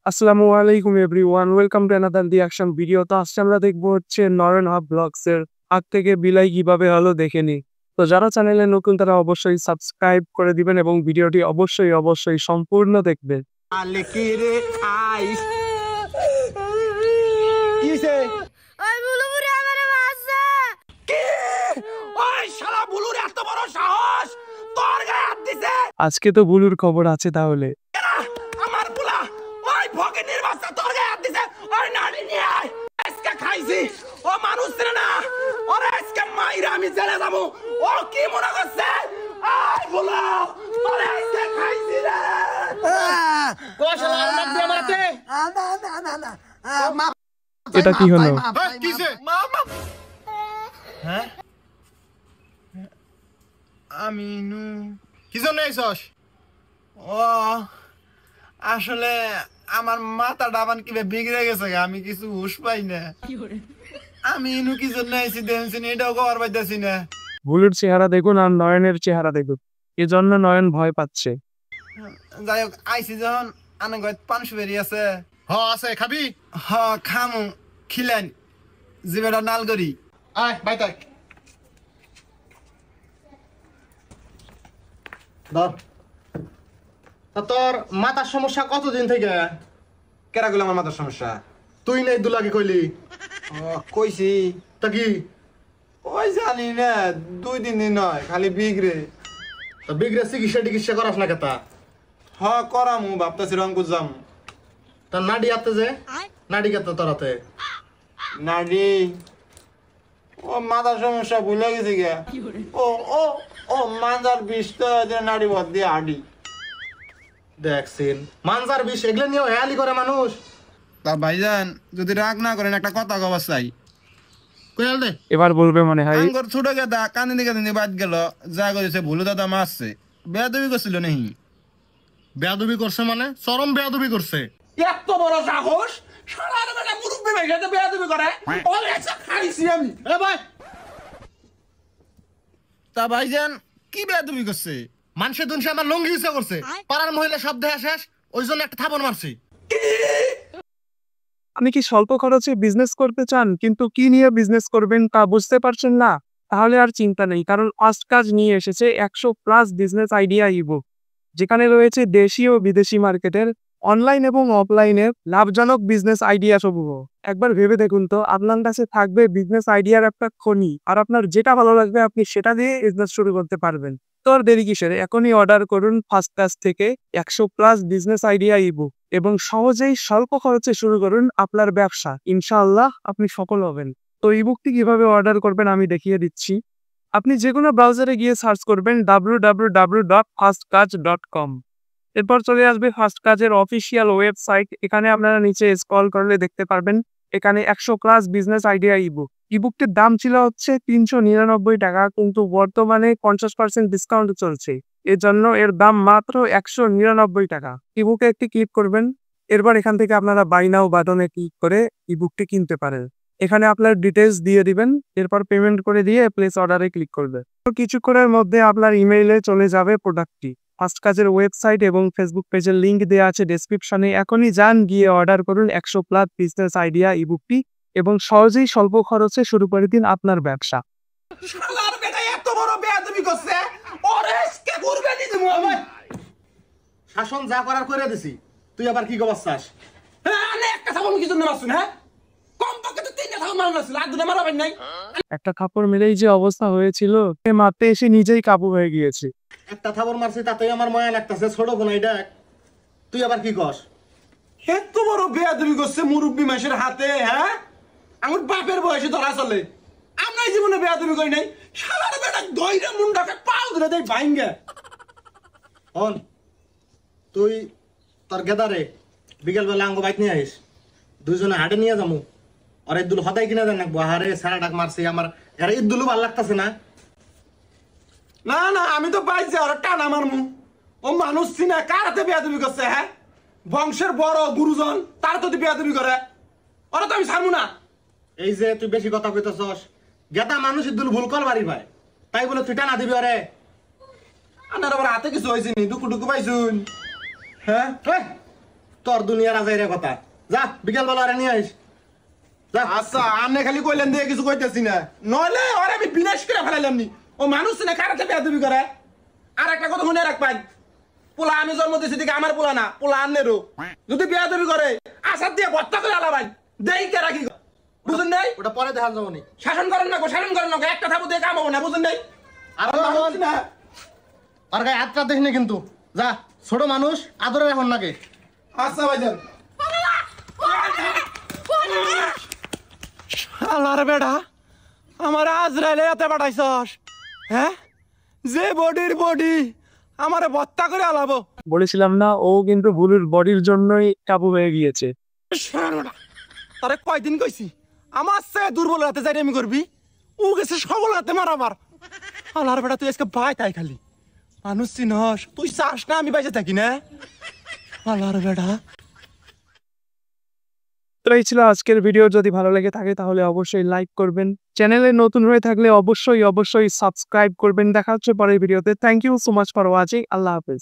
আসসালামু আলাইকুম everyone, welcome to another reaction video. তো আজকে আমরা দেখবো হচ্ছে নয়ন হক ব্লগস এর আগ থেকে বিলাই কিভাবে হলো দেখে নি। তো যারা চ্যানেলে নতুন তারা অবশ্যই সাবস্ক্রাইব করে দিবেন এবং ভিডিওটি অবশ্যই সম্পূর্ণ দেখবেন। আজকে তো বুলুর খবর আছে তাহলে। এটা কি হলো? আমিনু কি জন্য আইছস? ও আসলে আমার মাথা ডাবান কিভাবে বিগড়ে গেছে, আমি কিছু হুশ পাই না। আমি ইনু কি জন্য আইছি দেখছি না, এটাও কবার পাইতেছি না। বুলুর চেহারা দেখুন আর নয়নের চেহারা দেখুন, এজন্য নয়ন ভয় পাচ্ছে। যাই হোক, আইছি যখন আনে গয় পানসু বেরি আছে। আছে খাবি? খামু, খিলেন জিবেটা নাল করি। আয় বাই তাক ধর। তোর মাথার সমস্যা কতদিন থেকে? কেরা গেল আমার মাথার সমস্যা? তুই নেই দুলাকে কইলি? কইছি তা কি? ওই জানি না, 2-3 দিন নয়, খালি বিগড়ে। বিগড়ে চিকিৎসা করাস না কেতা? করামু, ভাবতেছি রংপুর যাম। তার নাডি আতে যে নাডি কেতা তোরাতে? নাডি ও মাথার সমস্যা ভুলে গেছি গে। ও ও ও মাজার বিষ তো নাড়ি ভর দিয়ে হাডি দেখছেন, মানজার বিষ এগুলো নিয়ে হেয়ালি করে মানুষ। তা ভাইজান যদি রাগ না করেন একটা কথা কবার চাই। কইল দে এবার বলবে মনে হয়। আঙ্গর ছোট গেদা কান্দি কান্দি বাদ গেল, যা করেছে ভুলু দাদা মারছে, বেয়াদবি করছিল নাহি। বেয়াদবি করছে মানে? চরম বেয়াদবি করছে। এত বড় সাহস, সারা বেলা মুরব্বি মেঘাতে বেয়াদবি করে। ওরে আচ্ছা খাইছি আমি। এ ভাই, তা ভাইজান কি বেয়াদবি করছে? মানুষের দুনসে আমার লঙ্গি ইচ্ছা করছে, পাড়ার মহিলা সব দেয়া শেষ, ওই জন্য একটা থাপড় মারছি। আপনি কি স্বল্প খরচে বিজনেস করতে চান কিন্তু কি নিয়ে বিজনেস করবেন তা বুঝতে পারছেন না? তাহলে আর চিন্তা নেই, কারণ ফার্স্ট কাজ নিয়ে এসেছে 100+ বিজনেস আইডিয়া ইবুক, যেখানে রয়েছে দেশি ও বিদেশি মার্কেটের অনলাইন এবং অফলাইনের লাভজনক বিজনেস আইডিয়া সমূহ। একবার ভেবে দেখুন তো, আপনার কাছে থাকবে বিজনেস আইডিয়ার একটা খনি, আর আপনার যেটা ভালো লাগবে আপনি সেটা দিয়ে বিজনেস শুরু করতে পারবেন। তো আর দেরি কিসের, এখনই অর্ডার করুন ফার্স্ট কাজ থেকে 100+ বিজনেস আইডিয়া ইবুক এবং সহজেই স্বল্প খরচে শুরু করুন আপনার ব্যবসা। ইনশাআল্লাহ আপনি সফল হবেন। তো ইবুকটি কিভাবে অর্ডার করবেন আমি দেখিয়ে দিচ্ছি। আপনি যে কোনো ব্রাউজারে গিয়ে সার্চ করবেন www.firstkaj.com। এরপর চলে আসবে ফার্স্ট কাজের অফিসিয়াল ওয়েবসাইট। এখানে আপনারা নিচে স্ক্রল করলে দেখতে পারবেন এখানে 100+ বিজনেস আইডিয়া ইবুক। ইবুকটির দাম ছিল হচ্ছে 399 টাকা, কিন্তু বর্তমানে 50% ডিসকাউন্ট চলছে, এর জন্য এর দাম মাত্র 199 টাকা। ইবুকে একটি ক্লিক করবেন, এরপর এখান থেকে আপনারা বাই নাও বাটনে ক্লিক করে ইবুকটি কিনতে পারেন। এখানে আপনার ডিটেলস দিয়ে দিবেন, এরপর পেমেন্ট করে দিয়ে প্লেস অর্ডারে ক্লিক করবে। তো কিছুক্ষণের মধ্যে আপনার ইমেইলে চলে যাবে প্রোডাক্টটি। ফার্স্ট কাজের ওয়েবসাইট এবং ফেসবুক পেজের লিংক দেওয়া আছে ডেসক্রিপশনে, এখনই যান গিয়ে অর্ডার করুন 100+ বিজনেস আইডিয়া ইবুকটি এবং সহজেই স্বল্প খরচে শুরু করে দিন আপনার ব্যবসা। শালার বেটা এত বড় বেয়াদবি করছে, ওরে আজকে কুরবানি দিমু আমি। শাসন যা করার করে দিছি, তুই আবার কি কবার চাস? হ্যাঁ, আনে একটা থাপড় কি জন্য মারছুন? হ্যাঁ, কম পক্ষে তো 3টা থাপড় মারন আছিল, আর 2টা মারাবেন নাই। একটা থাপড় মেরেই যে অবস্থা হয়েছিল, সে মারতে এসে নিজেই কাবু হয়ে গিয়েছে। একটা থাপড় মারছি তাতেই আমার মায়া লাগতাছে, ছোট কোন এটা। তুই আবার কি কস? এত বড় বেয়াদবি করছে মুরব্বি মানুষের হাতে। হ্যাঁ, আমার বাপের বয়সে ধরা চলে, আমরাই জীবনে বেয়াদবি করি নাই। শালার বেটা দইরা মুন্ডাকে পাও ধরে দেই ভাঙ্গে। হন, তুই তোর গেদারে বিকেল বেলা আঙ্গ বাইক নিয়ে আইস, দুইজনে হাটে নিয়ে যাবো। আর ইদুল হদাই কিনা দেন নাকবো। হারে সারা ডাক মারছি আমার, এর ইদুলু ভাল লাগতাছে না। না না, আমি তো পাইছি আর টানা মারমু। ও মানুষ চিনা কার হাতে বেয়াদবি করছে? হ্যাঁ, বংশের বড় গুরুজন তার তো বেয়াদবি করে, ওরা তো আমি ছাড়বো না। এই যে তুই বেশি কথা কইতেছস, গেদা মানুষ ইদুল ভুল কর বাড়ি ভাই, তাই বলে তুই টানা দিবি? আরে আনার আবার হাতে কিছু হয়েছে নি, দুকু টুকু পাইছুন? হ্যাঁ, তোর দুনিয়ার আজাইরে কথা যা বিকেল বেলা আরে নিয়ে আইস যা আচ্ছা আপনি খালি কইলেন দিয়ে কিছু কইতেছি না নইলে ওরে আমি বিনাশ করে ফেলাইলাম নি ও মানুষ না কারাতে বেয়াদবি করে আর একটা কথা মনে রাখবেন পোলা আমি জন্ম দিয়েছি দিকে আমার পোলা না পোলা আন্নেরও যদি বেয়াদবি করে আসার দিয়ে ভর্তা করে আলাবাই দেই কে রাখি বুঝেন নাই ওটা পরে দেখা যাবো নি শাসন করেন না শাসন করেন না একটা থাবো দিয়ে কাম হবো না বুঝেন নাই আর মানুষ না আর গায়ে হাতটা দেখিনি কিন্তু যা ছোট মানুষ আদরের এখন নাকি আচ্ছা ভাইজান শালার বেটা আমার আজরাইলে এতে পাঠাইছস হ্যাঁ যে বডি আমারে ভর্তা করে আলাবো বলেছিলাম না ও কিন্তু ভুলুর বডির জন্যই কাবু হয়ে গিয়েছে। তারে কয়দিন কইছি আমার সে দুর্বল হাতে যাই আমি করবি ও গেছে সবল হাতে মারাবার আলার বেটা তুই আজকে ভাই তাই খালি মানুষ চিনস তুই চাস না আমি বাইসে থাকি না আলার বেটা। তো এই ছিল আজকের ভিডিও। যদি ভালো লেগে থাকে তাহলে অবশ্যই লাইক করবেন, চ্যানেলে নতুন হয়ে থাকলে অবশ্যই সাবস্ক্রাইব করবেন। দেখা হচ্ছে পরের ভিডিওতে। Thank you so much for watching. আল্লাহ হাফেজ।